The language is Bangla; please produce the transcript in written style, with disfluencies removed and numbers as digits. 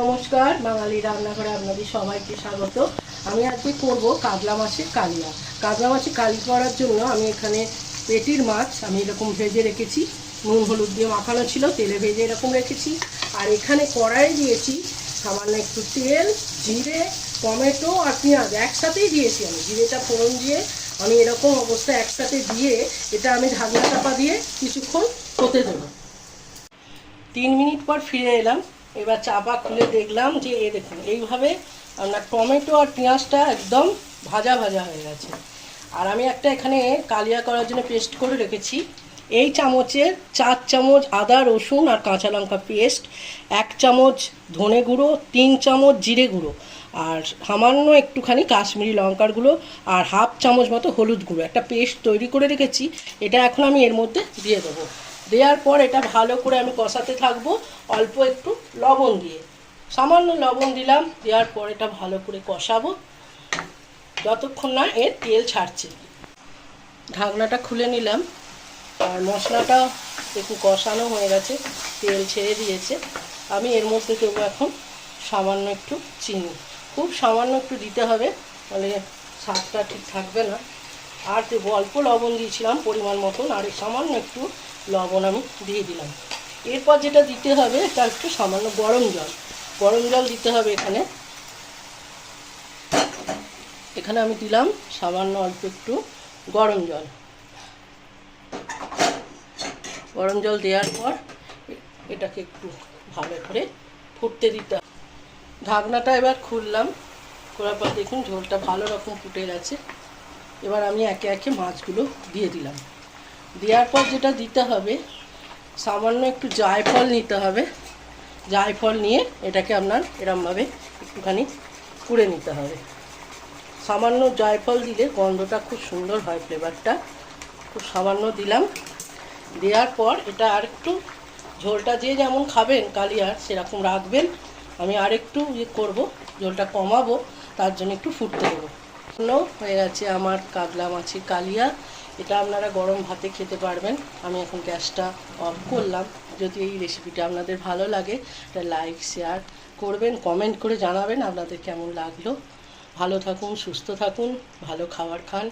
নমস্কার, বাঙালি রান্নাঘরে আপনাদের সবাইকে স্বাগত। আমি আজকে করব কাতলা মাছের কালিয়া। কাতলা মাছের কালি করার জন্য আমি এখানে পেটির মাছ আমি এরকম ভেজে রেখেছি, নুন হলুদ দিয়ে মাখানো ছিল, তেলে ভেজে এরকম রেখেছি। আর এখানে কড়াই দিয়েছি সামান্য একটু তেল, জিরে, টমেটো আর পেঁয়াজ একসাথেই দিয়েছি। আমি জিরেটা ফোড়ন দিয়ে আমি এরকম অবস্থা একসাথে দিয়ে এটা আমি ঢাকনা চাপা দিয়ে কিছুক্ষণ হতে দেবো। 3 মিনিট পর ফিরে এলাম। এবার চাপা খুলে দেখলাম যে দেখুন এইভাবে আপনার টমেটো আর পেঁয়াজটা একদম ভাজা ভাজা হয়ে গেছে। আর আমি একটা এখানে কালিয়া করার জন্য পেস্ট করে রেখেছি। এই চামচের 4 চামচ আদা রসুন আর কাঁচা লঙ্কা পেস্ট, 1 চামচ ধনে গুঁড়ো, 3 চামচ জিরে গুঁড়ো আর সামান্য একটুখানি কাশ্মীরি লঙ্কার গুঁড়ো আর হাফ চামচ মতো হলুদ গুঁড়ো একটা পেস্ট তৈরি করে রেখেছি। এটা এখন আমি এর মধ্যে দিয়ে দেবো। দেওয়ার পর এটা ভালো করে আমি কষাতে থাকবো অল্প একটু লবণ দিয়ে। সামান্য লবণ দিলাম, দেওয়ার পর এটা ভালো করে কষাবো যতক্ষণ না এর তেল ছাড়ছে। ঢাকনাটা খুলে নিলাম আর মশলাটা একটু কষানো হয়ে গেছে, তেল ছেড়ে দিয়েছে। আমি এর মধ্যে দেবো এখন সামান্য একটু চিনি, খুব সামান্য একটু দিতে হবে, তাহলে স্বাদটা ঠিক থাকবে না। আর দেবো অল্প লবণ দিয়েছিলাম পরিমাণ মতন, আর সামান্য একটু লবণ আমি দিয়ে দিলাম। এরপর যেটা দিতে হবে এটা একটু সামান্য গরম জল দিতে হবে। এখানে আমি দিলাম সামান্য অল্প একটু গরম জল দেওয়ার পর এটাকে একটু ভালো করে ফুটতে দিতে হবে। ঢাকনাটা এবার খুললাম, খোলার পর দেখুন ঝোলটা ভালো রকম ফুটে গেছে। এবার আমি একে একে মাছগুলো দিয়ে দিলাম। দেওয়ার পর যেটা দিতে হবে সামান্য একটু জায়ফল নিতে হবে। জায়ফল নিয়ে এটাকে আপনার এরমভাবে একটুখানি কুড়ে নিতে হবে। সামান্য জায়ফল দিলে গন্ধটা খুব সুন্দর হয়, ফ্লেভারটা খুব সামান্য দিলাম। দেওয়ার পর এটা আর একটু ঝোলটা যে যেমন খাবেন কালিয়ার সেরকম রাখবেন। আমি আর একটু করবো, ঝোলটা কমাবো, তার জন্য একটু ফুটতে দেবো। হয়ে গেছে আমার কাতলা মাছের কালিয়া। এটা আপনারা গরম ভাতে খেতে পারবেন। আমি এখন গ্যাসটা অফ করলাম। যদি এই রেসিপিটা আপনাদের ভালো লাগে এটা লাইক শেয়ার করবেন, কমেন্ট করে জানাবেন আপনাদের কেমন লাগলো। ভালো থাকুন, সুস্থ থাকুন, ভালো খাবার খান।